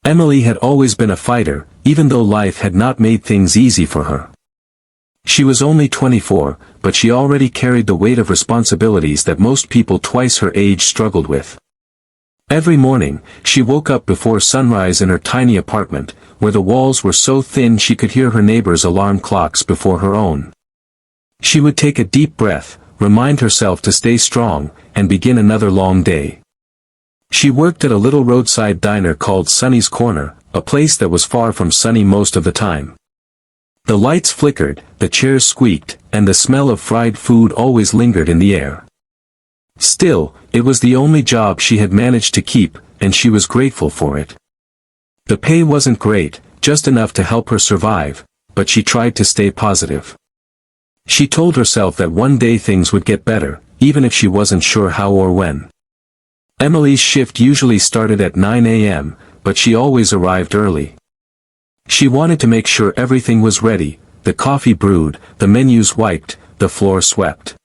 Emily had always been a fighter, even though life had not made things easy for her. She was only 24, but she already carried the weight of responsibilities that most people twice her age struggled with. Every morning, she woke up before sunrise in her tiny apartment, where the walls were so thin she could hear her neighbors' alarm clocks before her own. She would take a deep breath, remind herself to stay strong, and begin another long day. She worked at a little roadside diner called Sunny's Corner, a place that was far from sunny most of the time. The lights flickered, the chairs squeaked, and the smell of fried food always lingered in the air. Still, it was the only job she had managed to keep, and she was grateful for it. The pay wasn't great, just enough to help her survive, but she tried to stay positive. She told herself that one day things would get better, even if she wasn't sure how or when. Emily's shift usually started at 9 a.m., but she always arrived early. She wanted to make sure everything was ready, the coffee brewed, the menus wiped, the floor swept.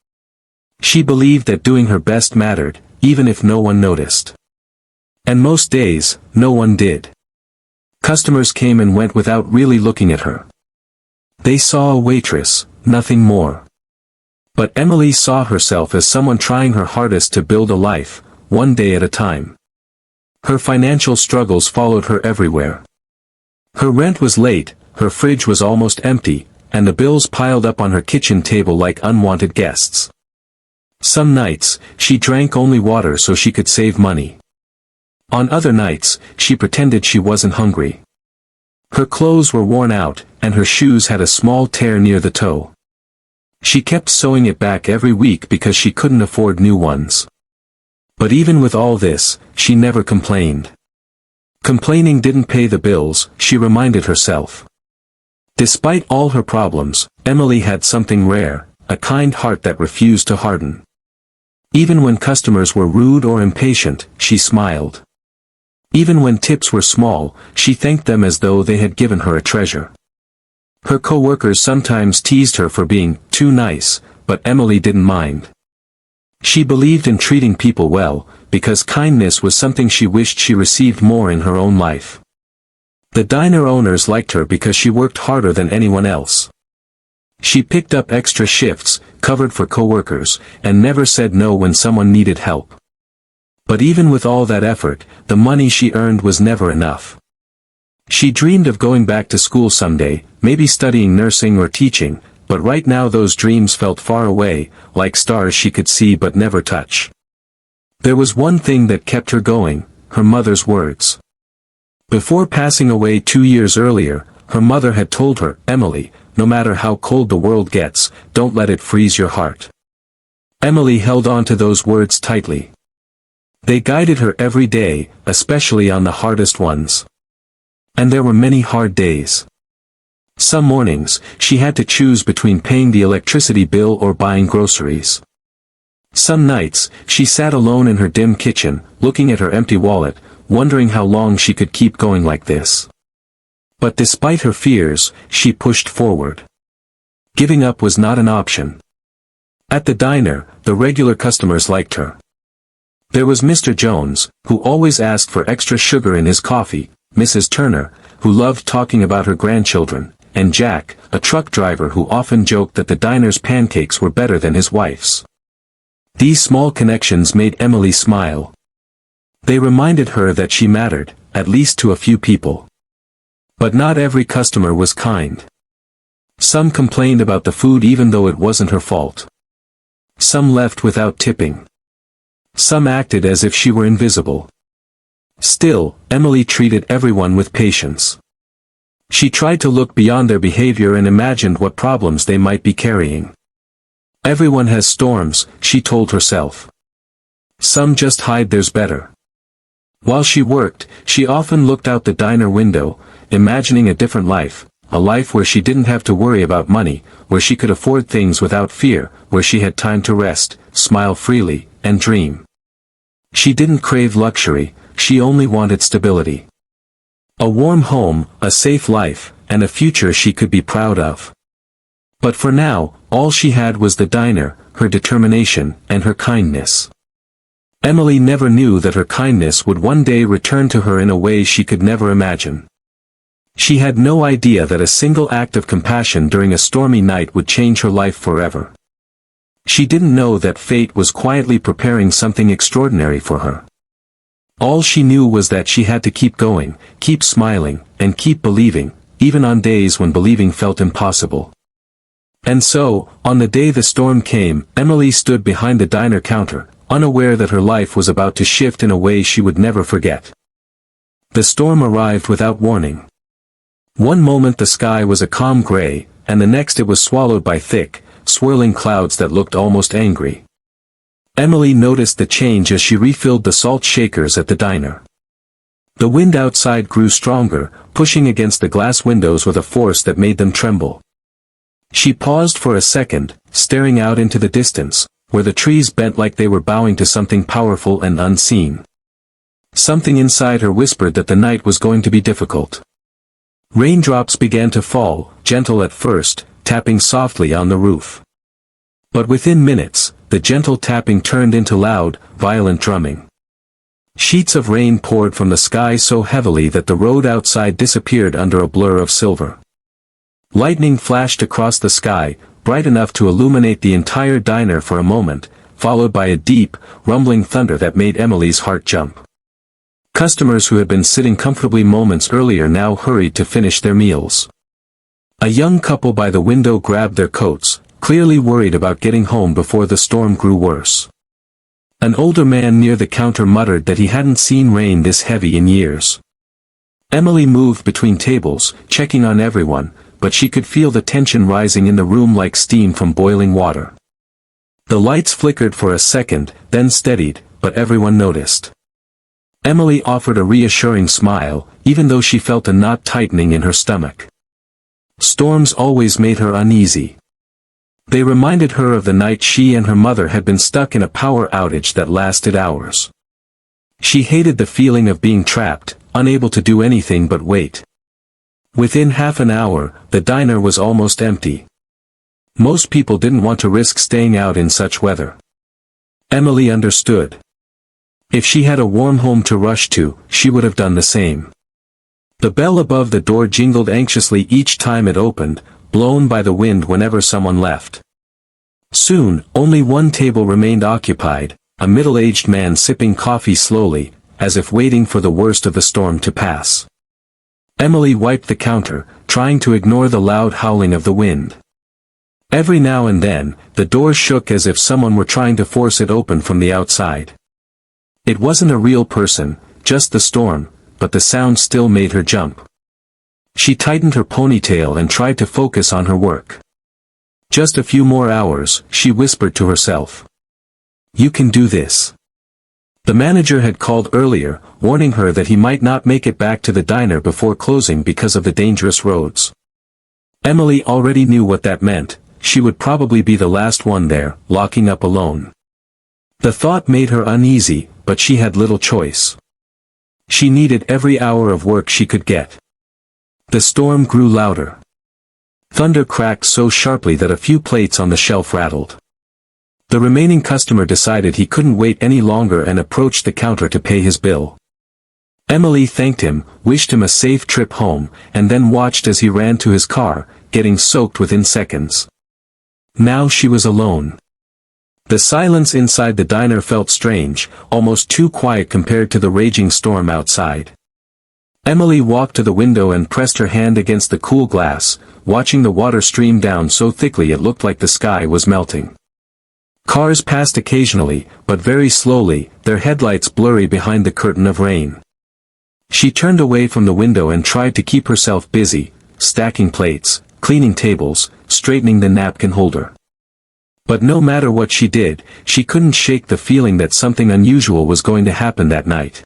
She believed that doing her best mattered, even if no one noticed. And most days, no one did. Customers came and went without really looking at her. They saw a waitress, nothing more. But Emily saw herself as someone trying her hardest to build a life, one day at a time. Her financial struggles followed her everywhere. Her rent was late, her fridge was almost empty, and the bills piled up on her kitchen table like unwanted guests. Some nights, she drank only water so she could save money. On other nights, she pretended she wasn't hungry. Her clothes were worn out, and her shoes had a small tear near the toe. She kept sewing it back every week because she couldn't afford new ones. But even with all this, she never complained. Complaining didn't pay the bills, she reminded herself. Despite all her problems, Emily had something rare, a kind heart that refused to harden. Even when customers were rude or impatient, she smiled. Even when tips were small, she thanked them as though they had given her a treasure. Her co-workers sometimes teased her for being too nice, but Emily didn't mind. She believed in treating people well, because kindness was something she wished she received more in her own life. The diner owners liked her because she worked harder than anyone else. She picked up extra shifts, covered for coworkers, and never said no when someone needed help. But even with all that effort, the money she earned was never enough. She dreamed of going back to school someday, maybe studying nursing or teaching, but right now those dreams felt far away, like stars she could see but never touch. There was one thing that kept her going, her mother's words. Before passing away 2 years earlier, her mother had told her, "Emily, no matter how cold the world gets, don't let it freeze your heart." Emily held on to those words tightly. They guided her every day, especially on the hardest ones. And there were many hard days. Some mornings, she had to choose between paying the electricity bill or buying groceries. Some nights, she sat alone in her dim kitchen, looking at her empty wallet, wondering how long she could keep going like this. But despite her fears, she pushed forward. Giving up was not an option. At the diner, the regular customers liked her. There was Mr. Jones, who always asked for extra sugar in his coffee, Mrs. Turner, who loved talking about her grandchildren, and Jack, a truck driver who often joked that the diner's pancakes were better than his wife's. These small connections made Emily smile. They reminded her that she mattered, at least to a few people. But not every customer was kind. Some complained about the food even though it wasn't her fault. Some left without tipping. Some acted as if she were invisible. Still, Emily treated everyone with patience. She tried to look beyond their behavior and imagined what problems they might be carrying. Everyone has storms, she told herself. Some just hide theirs better. While she worked, she often looked out the diner window, imagining a different life, a life where she didn't have to worry about money, where she could afford things without fear, where she had time to rest, smile freely, and dream. She didn't crave luxury, she only wanted stability. A warm home, a safe life, and a future she could be proud of. But for now, all she had was the diner, her determination, and her kindness. Emily never knew that her kindness would one day return to her in a way she could never imagine. She had no idea that a single act of compassion during a stormy night would change her life forever. She didn't know that fate was quietly preparing something extraordinary for her. All she knew was that she had to keep going, keep smiling, and keep believing, even on days when believing felt impossible. And so, on the day the storm came, Emily stood behind the diner counter, unaware that her life was about to shift in a way she would never forget. The storm arrived without warning. One moment the sky was a calm gray, and the next it was swallowed by thick, swirling clouds that looked almost angry. Emily noticed the change as she refilled the salt shakers at the diner. The wind outside grew stronger, pushing against the glass windows with a force that made them tremble. She paused for a second, staring out into the distance, where the trees bent like they were bowing to something powerful and unseen. Something inside her whispered that the night was going to be difficult. Raindrops began to fall, gentle at first, tapping softly on the roof. But within minutes, the gentle tapping turned into loud, violent drumming. Sheets of rain poured from the sky so heavily that the road outside disappeared under a blur of silver. Lightning flashed across the sky, bright enough to illuminate the entire diner for a moment, followed by a deep, rumbling thunder that made Emily's heart jump. Customers who had been sitting comfortably moments earlier now hurried to finish their meals. A young couple by the window grabbed their coats, clearly worried about getting home before the storm grew worse. An older man near the counter muttered that he hadn't seen rain this heavy in years. Emily moved between tables, checking on everyone, but she could feel the tension rising in the room like steam from boiling water. The lights flickered for a second, then steadied, but everyone noticed. Emily offered a reassuring smile, even though she felt a knot tightening in her stomach. Storms always made her uneasy. They reminded her of the night she and her mother had been stuck in a power outage that lasted hours. She hated the feeling of being trapped, unable to do anything but wait. Within half an hour, the diner was almost empty. Most people didn't want to risk staying out in such weather. Emily understood. If she had a warm home to rush to, she would have done the same. The bell above the door jingled anxiously each time it opened, blown by the wind whenever someone left. Soon, only one table remained occupied, a middle-aged man sipping coffee slowly, as if waiting for the worst of the storm to pass. Emily wiped the counter, trying to ignore the loud howling of the wind. Every now and then, the door shook as if someone were trying to force it open from the outside. It wasn't a real person, just the storm, but the sound still made her jump. She tightened her ponytail and tried to focus on her work. Just a few more hours, she whispered to herself. You can do this. The manager had called earlier, warning her that he might not make it back to the diner before closing because of the dangerous roads. Emily already knew what that meant. She would probably be the last one there, locking up alone. The thought made her uneasy, but she had little choice. She needed every hour of work she could get. The storm grew louder. Thunder cracked so sharply that a few plates on the shelf rattled. The remaining customer decided he couldn't wait any longer and approached the counter to pay his bill. Emily thanked him, wished him a safe trip home, and then watched as he ran to his car, getting soaked within seconds. Now she was alone. The silence inside the diner felt strange, almost too quiet compared to the raging storm outside. Emily walked to the window and pressed her hand against the cool glass, watching the water stream down so thickly it looked like the sky was melting. Cars passed occasionally, but very slowly, their headlights blurry behind the curtain of rain. She turned away from the window and tried to keep herself busy, stacking plates, cleaning tables, straightening the napkin holder. But no matter what she did, she couldn't shake the feeling that something unusual was going to happen that night.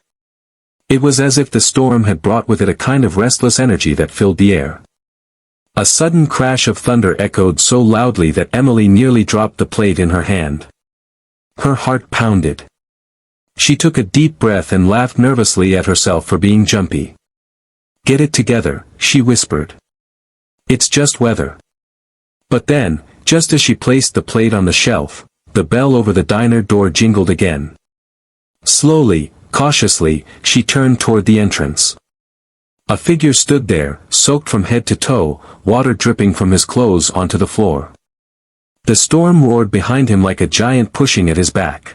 It was as if the storm had brought with it a kind of restless energy that filled the air. A sudden crash of thunder echoed so loudly that Emily nearly dropped the plate in her hand. Her heart pounded. She took a deep breath and laughed nervously at herself for being jumpy. "Get it together," she whispered. "It's just weather." But then, just as she placed the plate on the shelf, the bell over the diner door jingled again. Slowly, cautiously, she turned toward the entrance. A figure stood there, soaked from head to toe, water dripping from his clothes onto the floor. The storm roared behind him like a giant pushing at his back.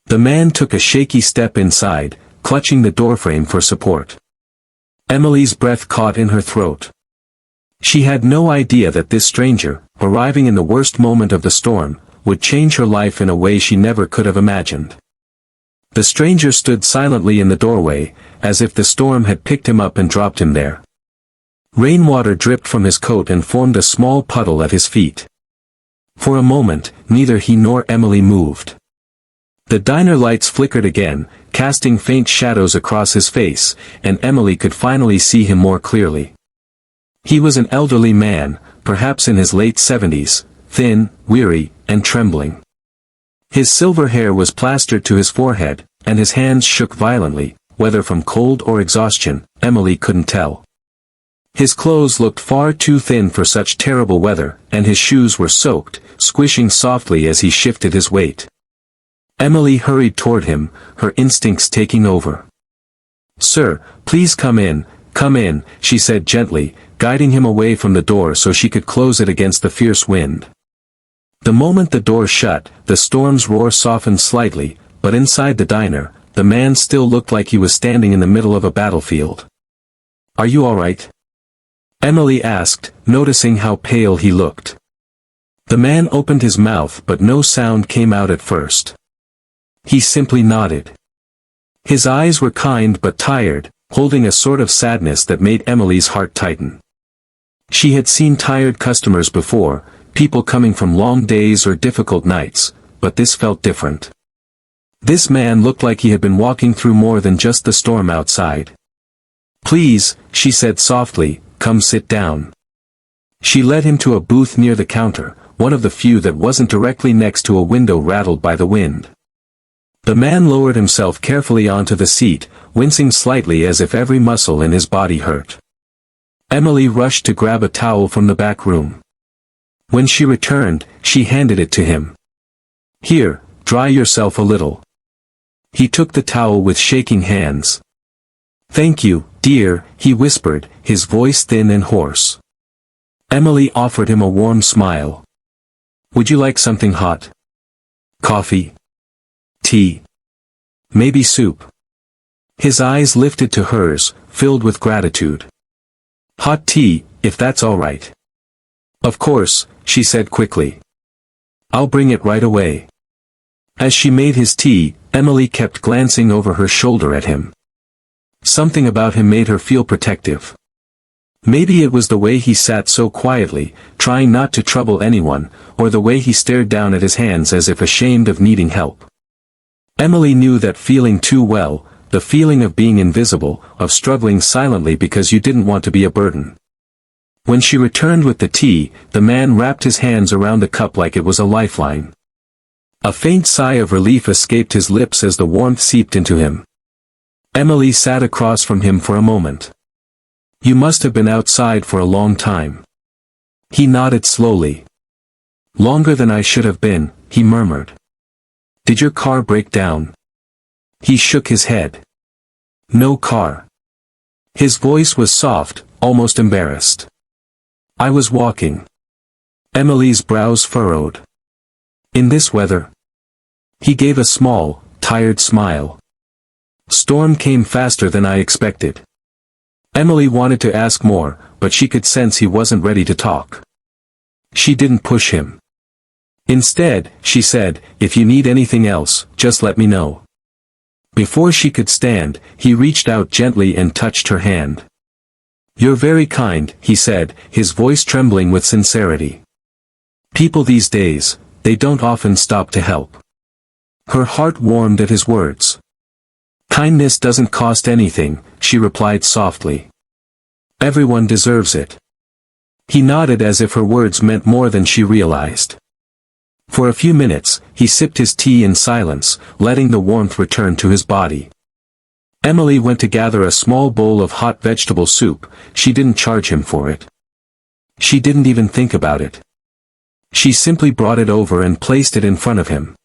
The man took a shaky step inside, clutching the doorframe for support. Emily's breath caught in her throat. She had no idea that this stranger, arriving in the worst moment of the storm, would change her life in a way she never could have imagined. The stranger stood silently in the doorway, as if the storm had picked him up and dropped him there. Rainwater dripped from his coat and formed a small puddle at his feet. For a moment, neither he nor Emily moved. The diner lights flickered again, casting faint shadows across his face, and Emily could finally see him more clearly. He was an elderly man, perhaps in his late 70s, thin, weary, and trembling. His silver hair was plastered to his forehead, and his hands shook violently, whether from cold or exhaustion, Emily couldn't tell. His clothes looked far too thin for such terrible weather, and his shoes were soaked, squishing softly as he shifted his weight. Emily hurried toward him, her instincts taking over. "Sir, please come in," she said gently, guiding him away from the door so she could close it against the fierce wind. The moment the door shut, the storm's roar softened slightly, but inside the diner, the man still looked like he was standing in the middle of a battlefield. "Are you all right?" Emily asked, noticing how pale he looked. The man opened his mouth but no sound came out at first. He simply nodded. His eyes were kind but tired, holding a sort of sadness that made Emily's heart tighten. She had seen tired customers before, people coming from long days or difficult nights, but this felt different. This man looked like he had been walking through more than just the storm outside. "Please," she said softly, "come sit down." She led him to a booth near the counter, one of the few that wasn't directly next to a window rattled by the wind. The man lowered himself carefully onto the seat, wincing slightly as if every muscle in his body hurt. Emily rushed to grab a towel from the back room. When she returned, she handed it to him. "Here, dry yourself a little." He took the towel with shaking hands. "Thank you, dear," he whispered, his voice thin and hoarse. Emily offered him a warm smile. "Would you like something hot? Coffee? Tea? Maybe soup?" His eyes lifted to hers, filled with gratitude. "Hot tea, if that's all right." "Of course," she said quickly. "I'll bring it right away." As she made his tea, Emily kept glancing over her shoulder at him. Something about him made her feel protective. Maybe it was the way he sat so quietly, trying not to trouble anyone, or the way he stared down at his hands as if ashamed of needing help. Emily knew that feeling too well, the feeling of being invisible, of struggling silently because you didn't want to be a burden. When she returned with the tea, the man wrapped his hands around the cup like it was a lifeline. A faint sigh of relief escaped his lips as the warmth seeped into him. Emily sat across from him for a moment. "You must have been outside for a long time." He nodded slowly. "Longer than I should have been," he murmured. "Did your car break down?" He shook his head. "No car." His voice was soft, almost embarrassed. "I was walking." Emily's brows furrowed. "In this weather?" He gave a small, tired smile. "Storm came faster than I expected." Emily wanted to ask more, but she could sense he wasn't ready to talk. She didn't push him. Instead, she said, "If you need anything else, just let me know." Before she could stand, he reached out gently and touched her hand. "You're very kind," he said, his voice trembling with sincerity. "People these days, they don't often stop to help." Her heart warmed at his words. "Kindness doesn't cost anything," she replied softly. "Everyone deserves it." He nodded as if her words meant more than she realized. For a few minutes, he sipped his tea in silence, letting the warmth return to his body. Emily went to gather a small bowl of hot vegetable soup. She didn't charge him for it. She didn't even think about it. She simply brought it over and placed it in front of him.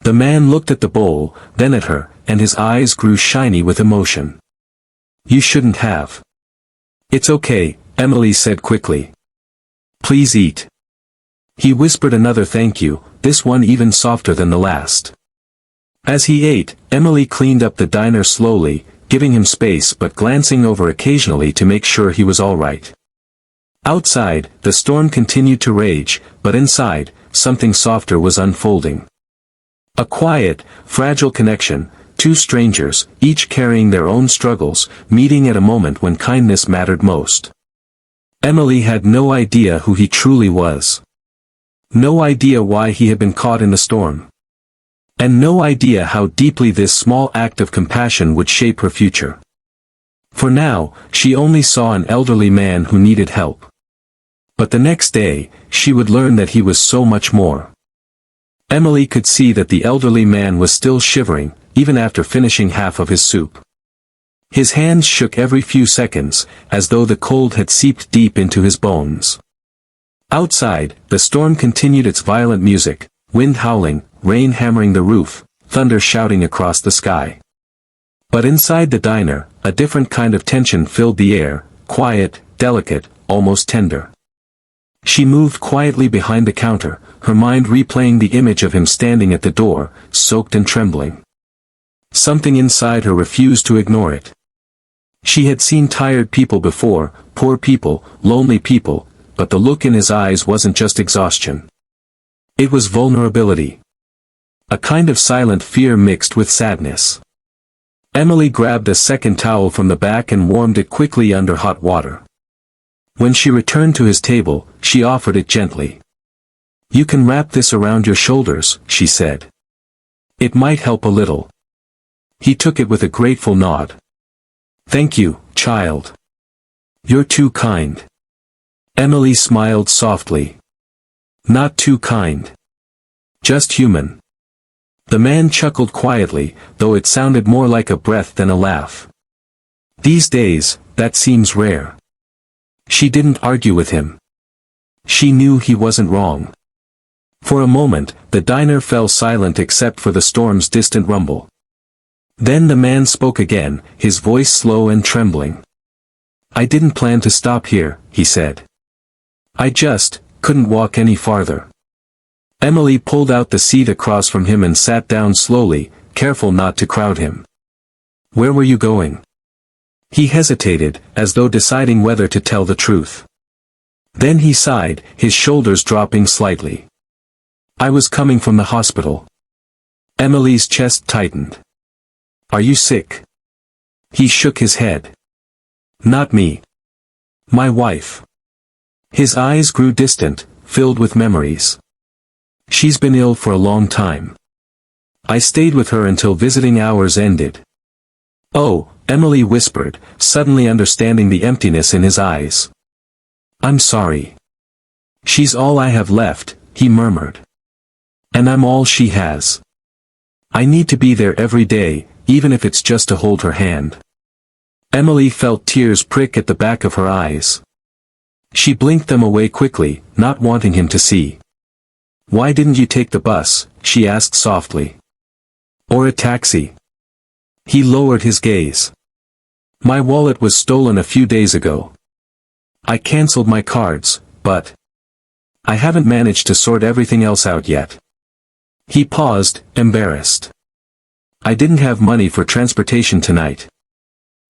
The man looked at the bowl, then at her, and his eyes grew shiny with emotion. You shouldn't have. It's okay, Emily said quickly. Please eat. He whispered another thank you, this one even softer than the last. As he ate, Emily cleaned up the diner slowly, giving him space but glancing over occasionally to make sure he was all right. Outside, the storm continued to rage, but inside, something softer was unfolding. A quiet, fragile connection, two strangers, each carrying their own struggles, meeting at a moment when kindness mattered most. Emily had no idea who he truly was. No idea why he had been caught in the storm. And no idea how deeply this small act of compassion would shape her future. For now, she only saw an elderly man who needed help. But the next day, she would learn that he was so much more. Emily could see that the elderly man was still shivering, even after finishing half of his soup. His hands shook every few seconds, as though the cold had seeped deep into his bones. Outside, the storm continued its violent music, wind howling, rain hammering the roof, thunder shouting across the sky. But inside the diner, a different kind of tension filled the air, quiet, delicate, almost tender. She moved quietly behind the counter, her mind replaying the image of him standing at the door, soaked and trembling. Something inside her refused to ignore it. She had seen tired people before, poor people, lonely people, but the look in his eyes wasn't just exhaustion. It was vulnerability. A kind of silent fear mixed with sadness. Emily grabbed a second towel from the back and warmed it quickly under hot water. When she returned to his table, she offered it gently. You can wrap this around your shoulders, she said. It might help a little. He took it with a grateful nod. Thank you, child. You're too kind. Emily smiled softly. Not too kind. Just human. The man chuckled quietly, though it sounded more like a breath than a laugh. These days, that seems rare. She didn't argue with him. She knew he wasn't wrong. For a moment, the diner fell silent except for the storm's distant rumble. Then the man spoke again, his voice slow and trembling. I didn't plan to stop here, he said. I just couldn't walk any farther. Emily pulled out the seat across from him and sat down slowly, careful not to crowd him. Where were you going? He hesitated, as though deciding whether to tell the truth. Then he sighed, his shoulders dropping slightly. I was coming from the hospital. Emily's chest tightened. Are you sick? He shook his head. Not me. My wife. His eyes grew distant, filled with memories. She's been ill for a long time. I stayed with her until visiting hours ended. Oh, Emily whispered, suddenly understanding the emptiness in his eyes. I'm sorry. She's all I have left, he murmured. And I'm all she has. I need to be there every day, even if it's just to hold her hand. Emily felt tears prick at the back of her eyes. She blinked them away quickly, not wanting him to see. Why didn't you take the bus? She asked softly. Or a taxi? He lowered his gaze. My wallet was stolen a few days ago. I canceled my cards, but I haven't managed to sort everything else out yet. He paused, embarrassed. I didn't have money for transportation tonight.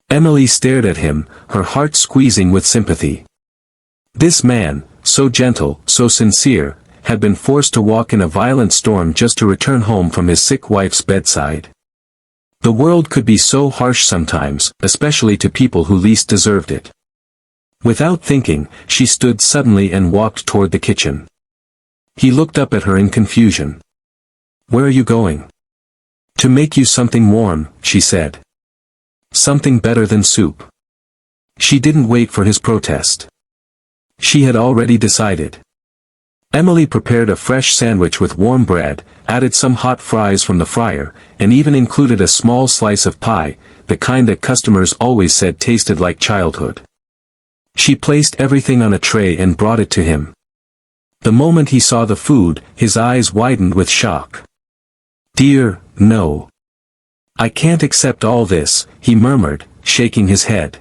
Emily stared at him, her heart squeezing with sympathy. This man, so gentle, so sincere, had been forced to walk in a violent storm just to return home from his sick wife's bedside. The world could be so harsh sometimes, especially to people who least deserved it. Without thinking, she stood suddenly and walked toward the kitchen. He looked up at her in confusion. Where are you going? To make you something warm, she said. Something better than soup. She didn't wait for his protest. She had already decided. Emily prepared a fresh sandwich with warm bread, added some hot fries from the fryer, and even included a small slice of pie, the kind that customers always said tasted like childhood. She placed everything on a tray and brought it to him. The moment he saw the food, his eyes widened with shock. Dear, no. I can't accept all this, he murmured, shaking his head.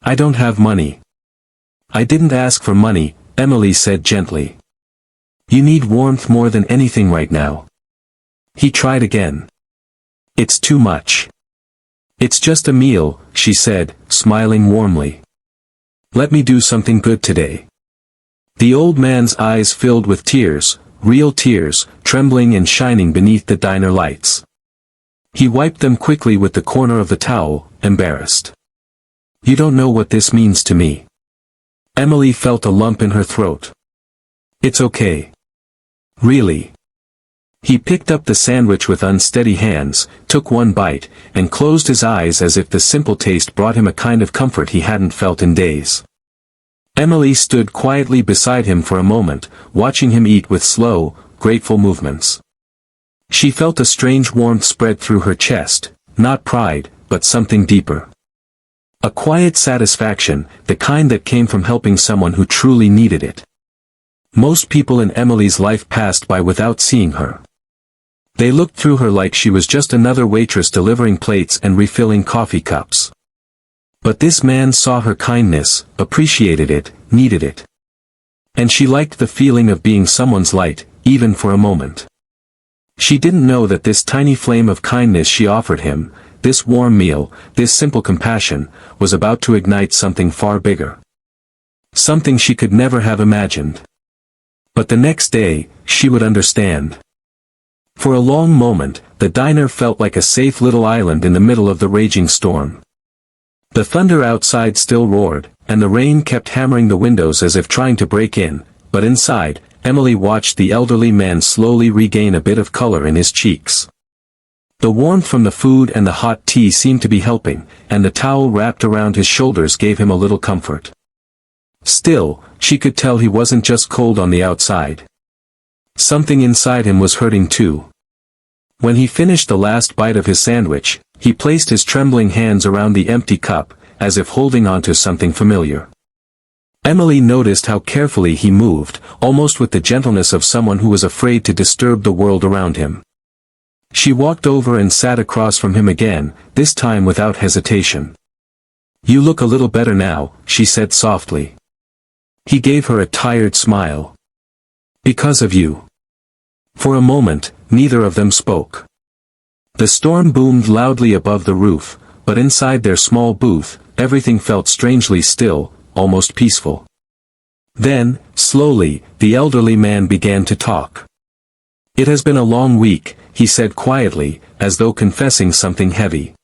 I don't have money. I didn't ask for money, Emily said gently. You need warmth more than anything right now. He tried again. It's too much. It's just a meal, she said, smiling warmly. Let me do something good today. The old man's eyes filled with tears, real tears, trembling and shining beneath the diner lights. He wiped them quickly with the corner of the towel, embarrassed. You don't know what this means to me. Emily felt a lump in her throat. It's okay. Really. He picked up the sandwich with unsteady hands, took one bite, and closed his eyes as if the simple taste brought him a kind of comfort he hadn't felt in days. Emily stood quietly beside him for a moment, watching him eat with slow, grateful movements. She felt a strange warmth spread through her chest, not pride, but something deeper. A quiet satisfaction, the kind that came from helping someone who truly needed it. Most people in Emily's life passed by without seeing her. They looked through her like she was just another waitress delivering plates and refilling coffee cups. But this man saw her kindness, appreciated it, needed it. And she liked the feeling of being someone's light, even for a moment. She didn't know that this tiny flame of kindness she offered him, this warm meal, this simple compassion, was about to ignite something far bigger. Something she could never have imagined. But the next day, she would understand. For a long moment, the diner felt like a safe little island in the middle of the raging storm. The thunder outside still roared, and the rain kept hammering the windows as if trying to break in, but inside, Emily watched the elderly man slowly regain a bit of color in his cheeks. The warmth from the food and the hot tea seemed to be helping, and the towel wrapped around his shoulders gave him a little comfort. Still, she could tell he wasn't just cold on the outside. Something inside him was hurting too. When he finished the last bite of his sandwich, he placed his trembling hands around the empty cup, as if holding on to something familiar. Emily noticed how carefully he moved, almost with the gentleness of someone who was afraid to disturb the world around him. She walked over and sat across from him again, this time without hesitation. You look a little better now, she said softly. He gave her a tired smile. Because of you. For a moment, neither of them spoke. The storm boomed loudly above the roof, but inside their small booth, everything felt strangely still, almost peaceful. Then, slowly, the elderly man began to talk. It has been a long week, he said quietly, as though confessing something heavy.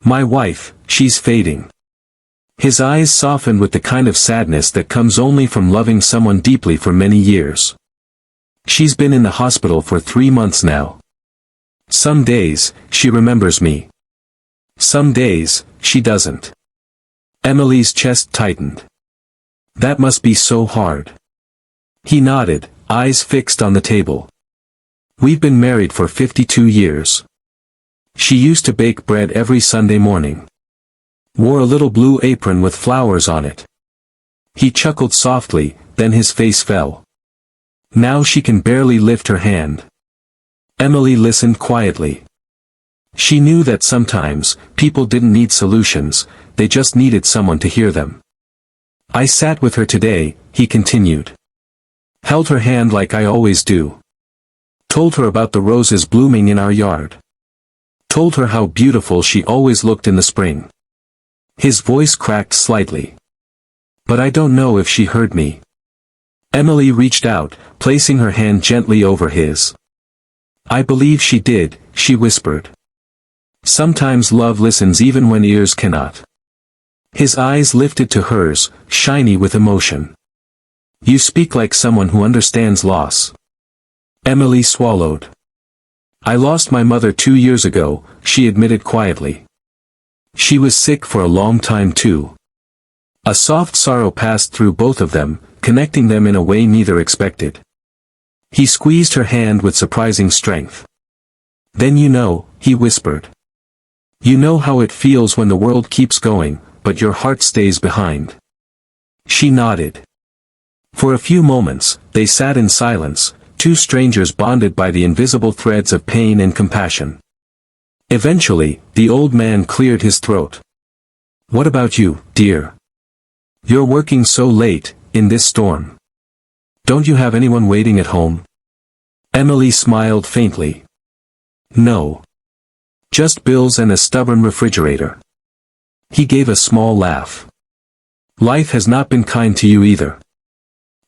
My wife, she's fading. His eyes softened with the kind of sadness that comes only from loving someone deeply for many years. She's been in the hospital for 3 months now. Some days, she remembers me. Some days, she doesn't. Emily's chest tightened. That must be so hard. He nodded, eyes fixed on the table. We've been married for 52 years. She used to bake bread every Sunday morning. Wore a little blue apron with flowers on it. He chuckled softly, then his face fell. Now she can barely lift her hand. Emily listened quietly. She knew that sometimes, people didn't need solutions, they just needed someone to hear them. I sat with her today, he continued. Held her hand like I always do. Told her about the roses blooming in our yard. Told her how beautiful she always looked in the spring. His voice cracked slightly. But I don't know if she heard me. Emily reached out, placing her hand gently over his. I believe she did, she whispered. Sometimes love listens even when ears cannot. His eyes lifted to hers, shiny with emotion. You speak like someone who understands loss. Emily swallowed. I lost my mother 2 years ago, she admitted quietly. She was sick for a long time too. A soft sorrow passed through both of them, connecting them in a way neither expected. He squeezed her hand with surprising strength. Then you know, he whispered. You know how it feels when the world keeps going, but your heart stays behind. She nodded. For a few moments, they sat in silence, two strangers bonded by the invisible threads of pain and compassion. Eventually, the old man cleared his throat. "What about you, dear? You're working so late, in this storm. Don't you have anyone waiting at home?" Emily smiled faintly. "No. Just bills and a stubborn refrigerator." He gave a small laugh. "Life has not been kind to you either."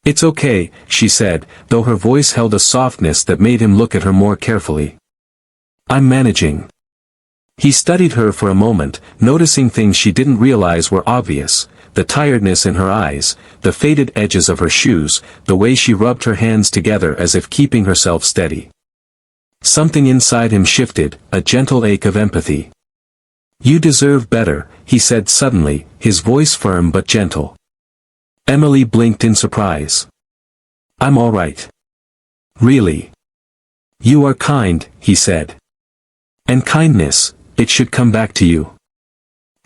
"It's okay," she said, though her voice held a softness that made him look at her more carefully. "I'm managing." He studied her for a moment, noticing things she didn't realize were obvious: the tiredness in her eyes, the faded edges of her shoes, the way she rubbed her hands together as if keeping herself steady. Something inside him shifted, a gentle ache of empathy. "You deserve better," he said suddenly, his voice firm but gentle. Emily blinked in surprise. "I'm all right." "Really?" "You are kind," he said. "And kindness, it should come back to you."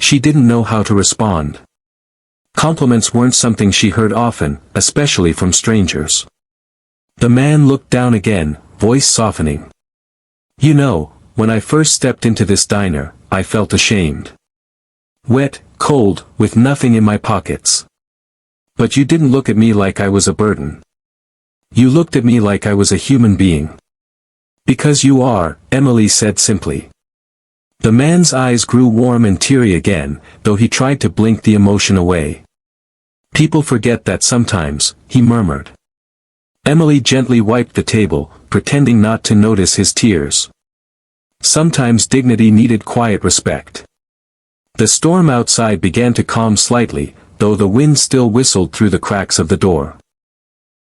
She didn't know how to respond. Compliments weren't something she heard often, especially from strangers. The man looked down again, voice softening. "You know, when I first stepped into this diner, I felt ashamed. Wet, cold, with nothing in my pockets. But you didn't look at me like I was a burden. You looked at me like I was a human being." "Because you are," Emily said simply. The man's eyes grew warm and teary again, though he tried to blink the emotion away. "People forget that sometimes," he murmured. Emily gently wiped the table, pretending not to notice his tears. Sometimes dignity needed quiet respect. The storm outside began to calm slightly, though the wind still whistled through the cracks of the door.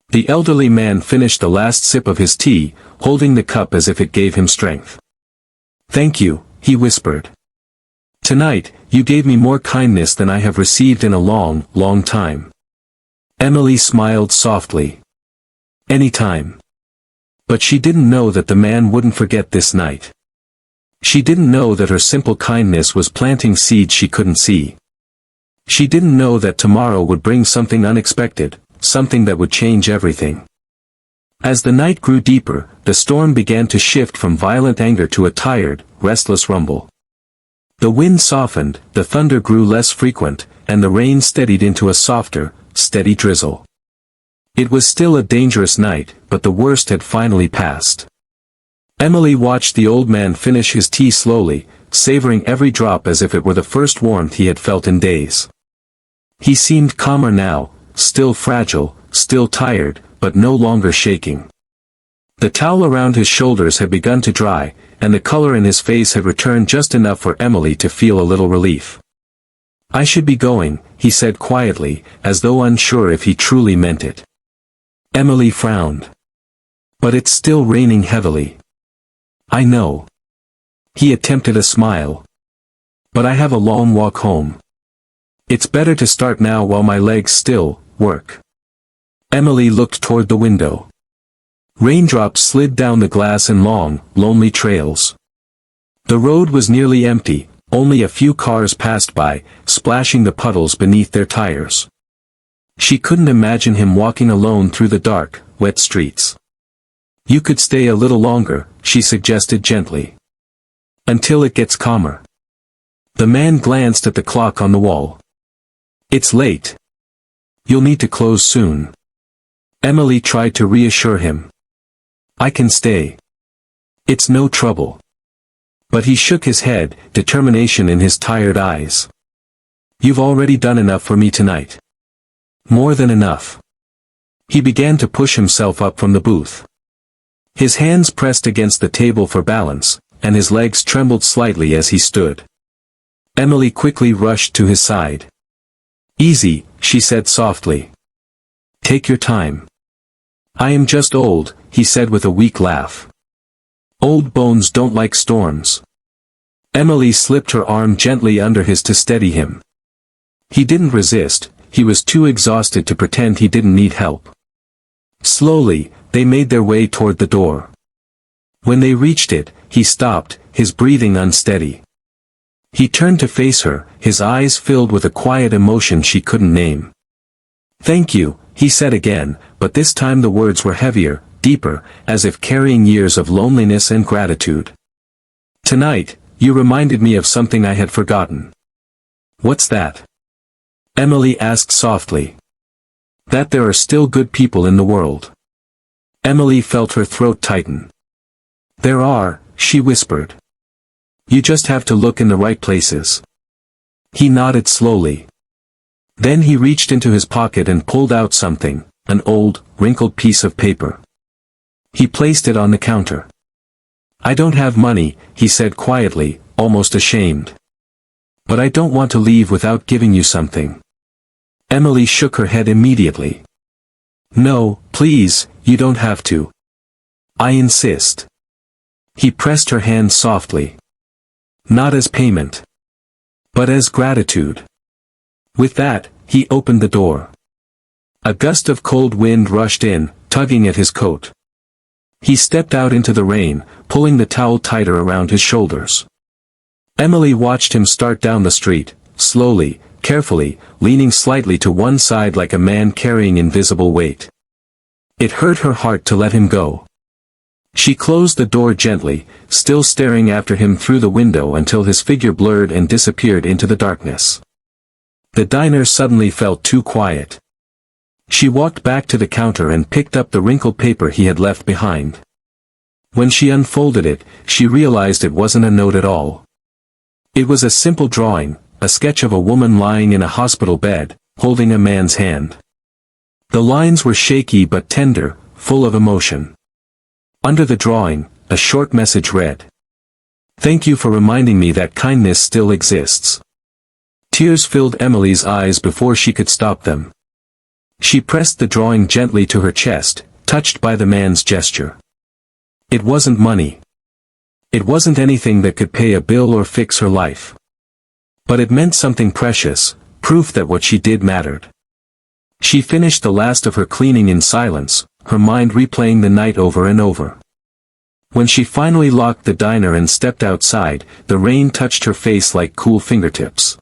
The elderly man finished the last sip of his tea, holding the cup as if it gave him strength. "Thank you," he whispered. "Tonight, you gave me more kindness than I have received in a long, long time." Emily smiled softly. "Anytime." But she didn't know that the man wouldn't forget this night. She didn't know that her simple kindness was planting seeds she couldn't see. She didn't know that tomorrow would bring something unexpected, something that would change everything. As the night grew deeper, the storm began to shift from violent anger to a tired, restless rumble. The wind softened, the thunder grew less frequent, and the rain steadied into a softer, steady drizzle. It was still a dangerous night, but the worst had finally passed. Emily watched the old man finish his tea slowly, savoring every drop as if it were the first warmth he had felt in days. He seemed calmer now, still fragile, still tired, but no longer shaking. The towel around his shoulders had begun to dry, and the color in his face had returned just enough for Emily to feel a little relief. "I should be going," he said quietly, as though unsure if he truly meant it. Emily frowned. "But it's still raining heavily." "I know." He attempted a smile. "But I have a long walk home. It's better to start now while my legs still work." Emily looked toward the window. Raindrops slid down the glass in long, lonely trails. The road was nearly empty, only a few cars passed by, splashing the puddles beneath their tires. She couldn't imagine him walking alone through the dark, wet streets. "You could stay a little longer," she suggested gently. "Until it gets calmer." The man glanced at the clock on the wall. "It's late. You'll need to close soon." Emily tried to reassure him. "I can stay. It's no trouble." But he shook his head, determination in his tired eyes. "You've already done enough for me tonight. More than enough." He began to push himself up from the booth. His hands pressed against the table for balance, and his legs trembled slightly as he stood. Emily quickly rushed to his side. "Easy," she said softly. "Take your time." "I am just old," he said with a weak laugh. "Old bones don't like storms." Emily slipped her arm gently under his to steady him. He didn't resist, he was too exhausted to pretend he didn't need help. Slowly, they made their way toward the door. When they reached it, he stopped, his breathing unsteady. He turned to face her, his eyes filled with a quiet emotion she couldn't name. "Thank you," he said again, but this time the words were heavier, deeper, as if carrying years of loneliness and gratitude. "Tonight, you reminded me of something I had forgotten." "What's that?" Emily asked softly. "That there are still good people in the world." Emily felt her throat tighten. "There are," she whispered. "You just have to look in the right places." He nodded slowly. Then he reached into his pocket and pulled out something, an old, wrinkled piece of paper. He placed it on the counter. "I don't have money," he said quietly, almost ashamed. "But I don't want to leave without giving you something." Emily shook her head immediately. "No, please, you don't have to. I insist." He pressed her hand softly. "Not as payment, but as gratitude." With that, he opened the door. A gust of cold wind rushed in, tugging at his coat. He stepped out into the rain, pulling the towel tighter around his shoulders. Emily watched him start down the street, slowly, carefully, leaning slightly to one side like a man carrying invisible weight. It hurt her heart to let him go. She closed the door gently, still staring after him through the window until his figure blurred and disappeared into the darkness. The diner suddenly felt too quiet. She walked back to the counter and picked up the wrinkled paper he had left behind. When she unfolded it, she realized it wasn't a note at all. It was a simple drawing, a sketch of a woman lying in a hospital bed, holding a man's hand. The lines were shaky but tender, full of emotion. Under the drawing, a short message read, "Thank you for reminding me that kindness still exists." Tears filled Emily's eyes before she could stop them. She pressed the drawing gently to her chest, touched by the man's gesture. It wasn't money. It wasn't anything that could pay a bill or fix her life. But it meant something precious, proof that what she did mattered. She finished the last of her cleaning in silence, her mind replaying the night over and over. When she finally locked the diner and stepped outside, the rain touched her face like cool fingertips.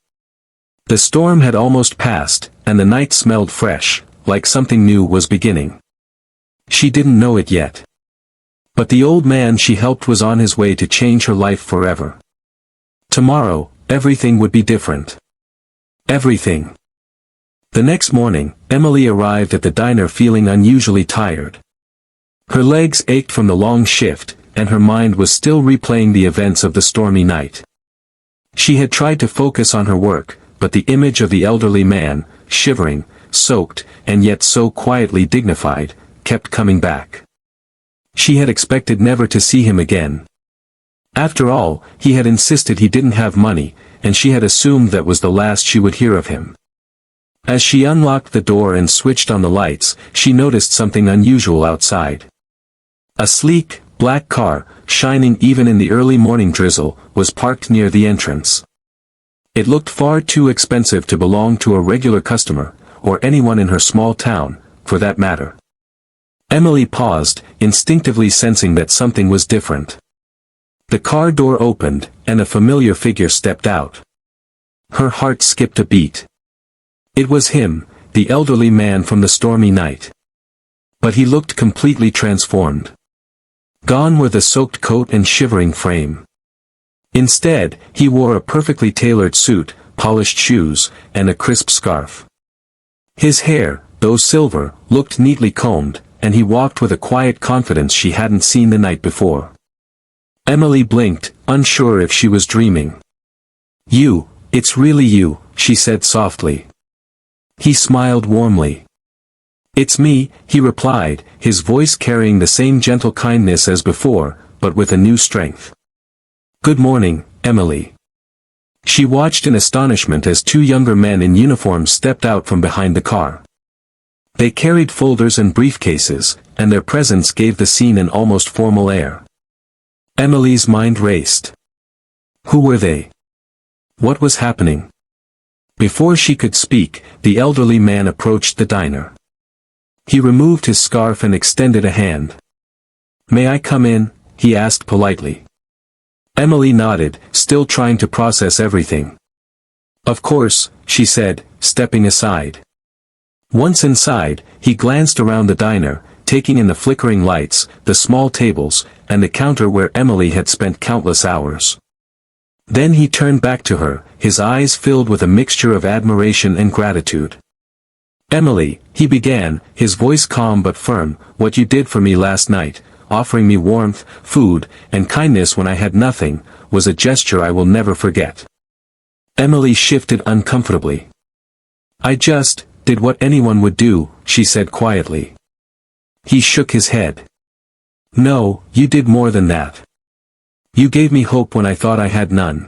The storm had almost passed, and the night smelled fresh, like something new was beginning. She didn't know it yet. But the old man she helped was on his way to change her life forever. Tomorrow, everything would be different. Everything. The next morning, Emily arrived at the diner feeling unusually tired. Her legs ached from the long shift, and her mind was still replaying the events of the stormy night. She had tried to focus on her work, but the image of the elderly man, shivering, soaked, and yet so quietly dignified, kept coming back. She had expected never to see him again. After all, he had insisted he didn't have money, and she had assumed that was the last she would hear of him. As she unlocked the door and switched on the lights, she noticed something unusual outside. A sleek, black car, shining even in the early morning drizzle, was parked near the entrance. It looked far too expensive to belong to a regular customer, or anyone in her small town, for that matter. Emily paused, instinctively sensing that something was different. The car door opened, and a familiar figure stepped out. Her heart skipped a beat. It was him, the elderly man from the stormy night. But he looked completely transformed. Gone were the soaked coat and shivering frame. Instead, he wore a perfectly tailored suit, polished shoes, and a crisp scarf. His hair, though silver, looked neatly combed, and he walked with a quiet confidence she hadn't seen the night before. Emily blinked, unsure if she was dreaming. "You, it's really you," she said softly. He smiled warmly. "It's me," he replied, his voice carrying the same gentle kindness as before, but with a new strength. "Good morning, Emily." She watched in astonishment as two younger men in uniform stepped out from behind the car. They carried folders and briefcases, and their presence gave the scene an almost formal air. Emily's mind raced. Who were they? What was happening? Before she could speak, the elderly man approached the diner. He removed his scarf and extended a hand. "May I come in?" he asked politely. Emily nodded, still trying to process everything. "Of course," she said, stepping aside. Once inside, he glanced around the diner, taking in the flickering lights, the small tables, and the counter where Emily had spent countless hours. Then he turned back to her, his eyes filled with a mixture of admiration and gratitude. "Emily," he began, his voice calm but firm, "what you did for me last night, offering me warmth, food, and kindness when I had nothing, was a gesture I will never forget." Emily shifted uncomfortably. "I just did what anyone would do," she said quietly. He shook his head. "No, you did more than that. You gave me hope when I thought I had none.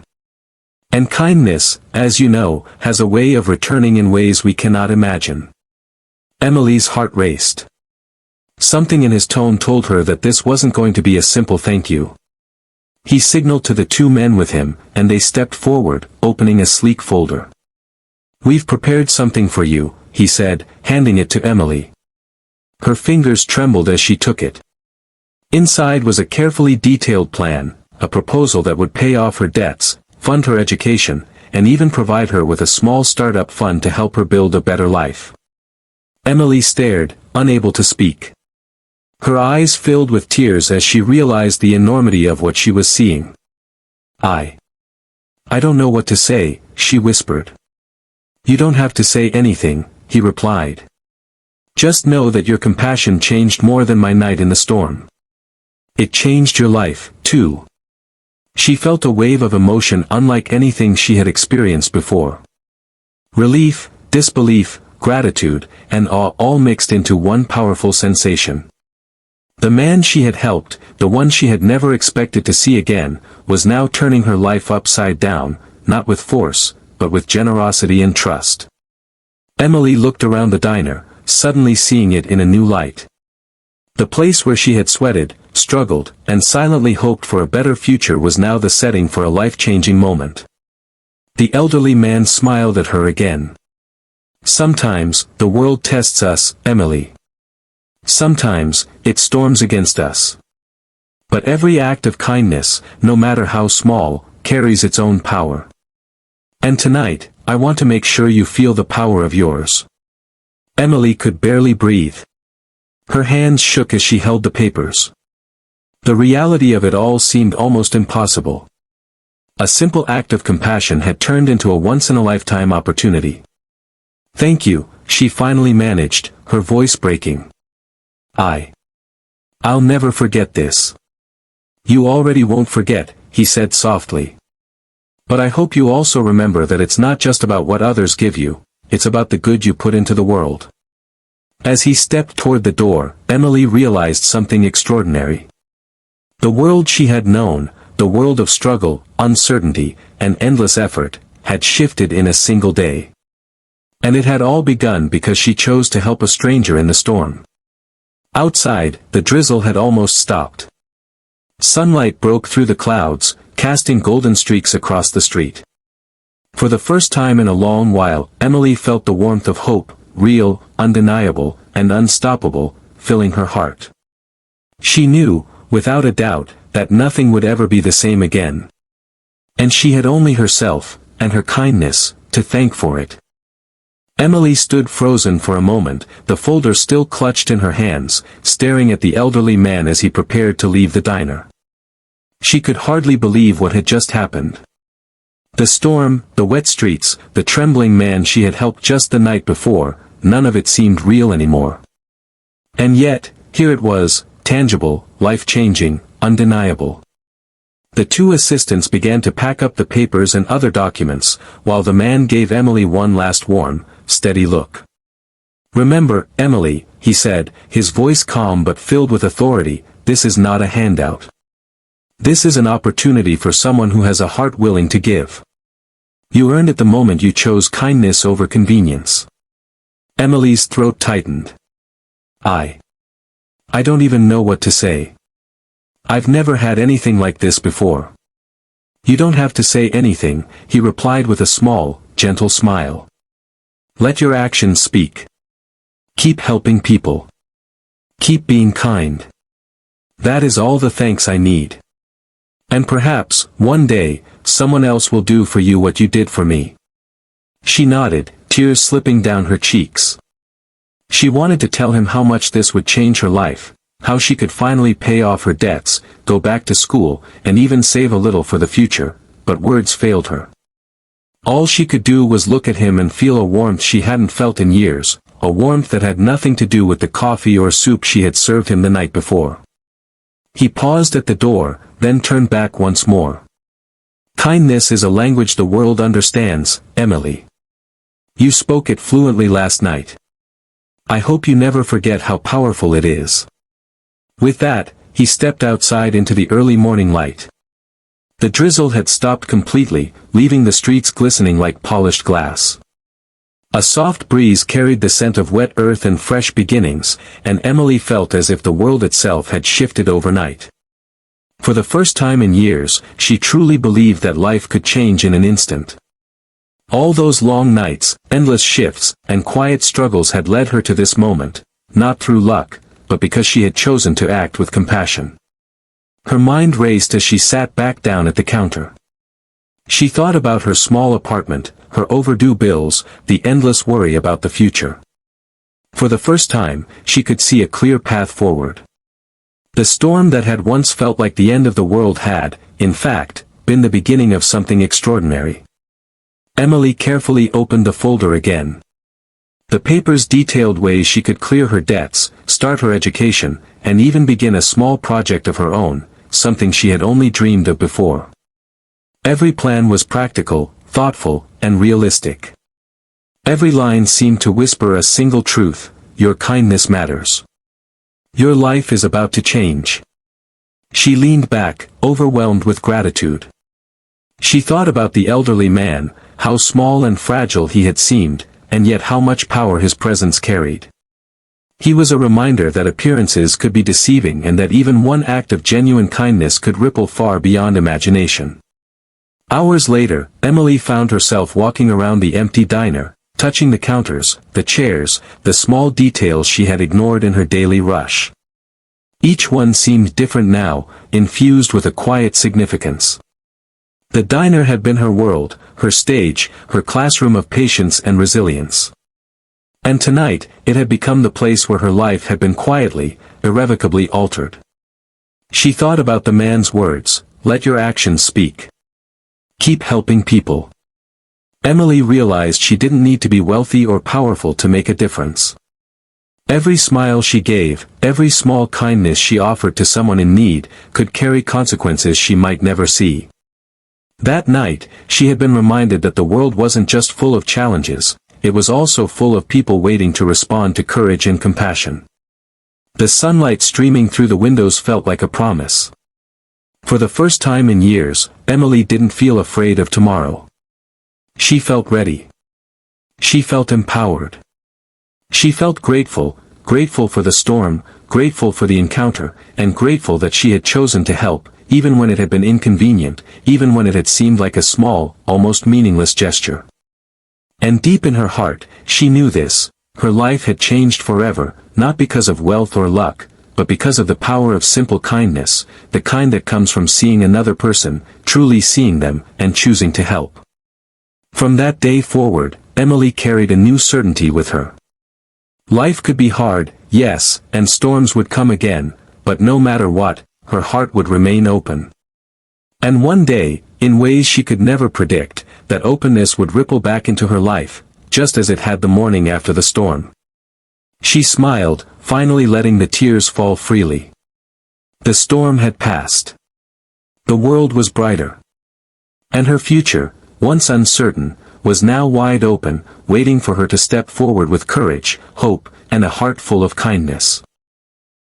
And kindness, as you know, has a way of returning in ways we cannot imagine." Emily's heart raced. Something in his tone told her that this wasn't going to be a simple thank you. He signaled to the two men with him, and they stepped forward, opening a sleek folder. "We've prepared something for you," he said, handing it to Emily. Her fingers trembled as she took it. Inside was a carefully detailed plan, a proposal that would pay off her debts, fund her education, and even provide her with a small startup fund to help her build a better life. Emily stared, unable to speak. Her eyes filled with tears as she realized the enormity of what she was seeing. I don't know what to say," she whispered. "You don't have to say anything," he replied. "Just know that your compassion changed more than my night in the storm. It changed your life, too." She felt a wave of emotion unlike anything she had experienced before. Relief, disbelief, gratitude, and awe all mixed into one powerful sensation. The man she had helped, the one she had never expected to see again, was now turning her life upside down, not with force, but with generosity and trust. Emily looked around the diner, suddenly seeing it in a new light. The place where she had sweated, struggled, and silently hoped for a better future was now the setting for a life-changing moment. The elderly man smiled at her again. "Sometimes, the world tests us, Emily. Sometimes, it storms against us. But every act of kindness, no matter how small, carries its own power. And tonight, I want to make sure you feel the power of yours." Emily could barely breathe. Her hands shook as she held the papers. The reality of it all seemed almost impossible. A simple act of compassion had turned into a once-in-a-lifetime opportunity. "Thank you," she finally managed, her voice breaking. I'll never forget this." "You already won't forget," he said softly. "But I hope you also remember that it's not just about what others give you, it's about the good you put into the world." As he stepped toward the door, Emily realized something extraordinary. The world she had known, the world of struggle, uncertainty, and endless effort, had shifted in a single day. And it had all begun because she chose to help a stranger in the storm. Outside, the drizzle had almost stopped. Sunlight broke through the clouds, casting golden streaks across the street. For the first time in a long while, Emily felt the warmth of hope, real, undeniable, and unstoppable, filling her heart. She knew, without a doubt, that nothing would ever be the same again. And she had only herself, and her kindness, to thank for it. Emily stood frozen for a moment, the folder still clutched in her hands, staring at the elderly man as he prepared to leave the diner. She could hardly believe what had just happened. The storm, the wet streets, the trembling man she had helped just the night before, none of it seemed real anymore. And yet, here it was, tangible, life-changing, undeniable. The two assistants began to pack up the papers and other documents, while the man gave Emily one last warm, steady look. "Remember, Emily," he said, his voice calm but filled with authority, "this is not a handout. This is an opportunity for someone who has a heart willing to give. You earned it the moment you chose kindness over convenience." Emily's throat tightened. I don't even know what to say. I've never had anything like this before." "You don't have to say anything," he replied with a small, gentle smile. "Let your actions speak. Keep helping people. Keep being kind. That is all the thanks I need. And perhaps, one day, someone else will do for you what you did for me." She nodded, tears slipping down her cheeks. She wanted to tell him how much this would change her life, how she could finally pay off her debts, go back to school, and even save a little for the future, but words failed her. All she could do was look at him and feel a warmth she hadn't felt in years, a warmth that had nothing to do with the coffee or soup she had served him the night before. He paused at the door, then turned back once more. "Kindness is a language the world understands, Emily. You spoke it fluently last night. I hope you never forget how powerful it is." With that, he stepped outside into the early morning light. The drizzle had stopped completely, leaving the streets glistening like polished glass. A soft breeze carried the scent of wet earth and fresh beginnings, and Emily felt as if the world itself had shifted overnight. For the first time in years, she truly believed that life could change in an instant. All those long nights, endless shifts, and quiet struggles had led her to this moment, not through luck, but because she had chosen to act with compassion. Her mind raced as she sat back down at the counter. She thought about her small apartment, her overdue bills, the endless worry about the future. For the first time, she could see a clear path forward. The storm that had once felt like the end of the world had, in fact, been the beginning of something extraordinary. Emily carefully opened the folder again. The papers detailed ways she could clear her debts, start her education, and even begin a small project of her own, something she had only dreamed of before. Every plan was practical, thoughtful, and realistic. Every line seemed to whisper a single truth: your kindness matters. Your life is about to change. She leaned back, overwhelmed with gratitude. She thought about the elderly man, how small and fragile he had seemed, and yet how much power his presence carried. He was a reminder that appearances could be deceiving and that even one act of genuine kindness could ripple far beyond imagination. Hours later, Emily found herself walking around the empty diner, touching the counters, the chairs, the small details she had ignored in her daily rush. Each one seemed different now, infused with a quiet significance. The diner had been her world, her stage, her classroom of patience and resilience. And tonight, it had become the place where her life had been quietly, irrevocably altered. She thought about the man's words, "Let your actions speak. Keep helping people." Emily realized she didn't need to be wealthy or powerful to make a difference. Every smile she gave, every small kindness she offered to someone in need, could carry consequences she might never see. That night, she had been reminded that the world wasn't just full of challenges, it was also full of people waiting to respond to courage and compassion. The sunlight streaming through the windows felt like a promise. For the first time in years, Emily didn't feel afraid of tomorrow. She felt ready. She felt empowered. She felt grateful, grateful for the storm, grateful for the encounter, and grateful that she had chosen to help, even when it had been inconvenient, even when it had seemed like a small, almost meaningless gesture. And deep in her heart, she knew this: her life had changed forever, not because of wealth or luck, but because of the power of simple kindness, the kind that comes from seeing another person, truly seeing them, and choosing to help. From that day forward, Emily carried a new certainty with her. Life could be hard, yes, and storms would come again, but no matter what, her heart would remain open. And one day, in ways she could never predict, that openness would ripple back into her life, just as it had the morning after the storm. She smiled, finally letting the tears fall freely. The storm had passed. The world was brighter. And her future, once uncertain, was now wide open, waiting for her to step forward with courage, hope, and a heart full of kindness.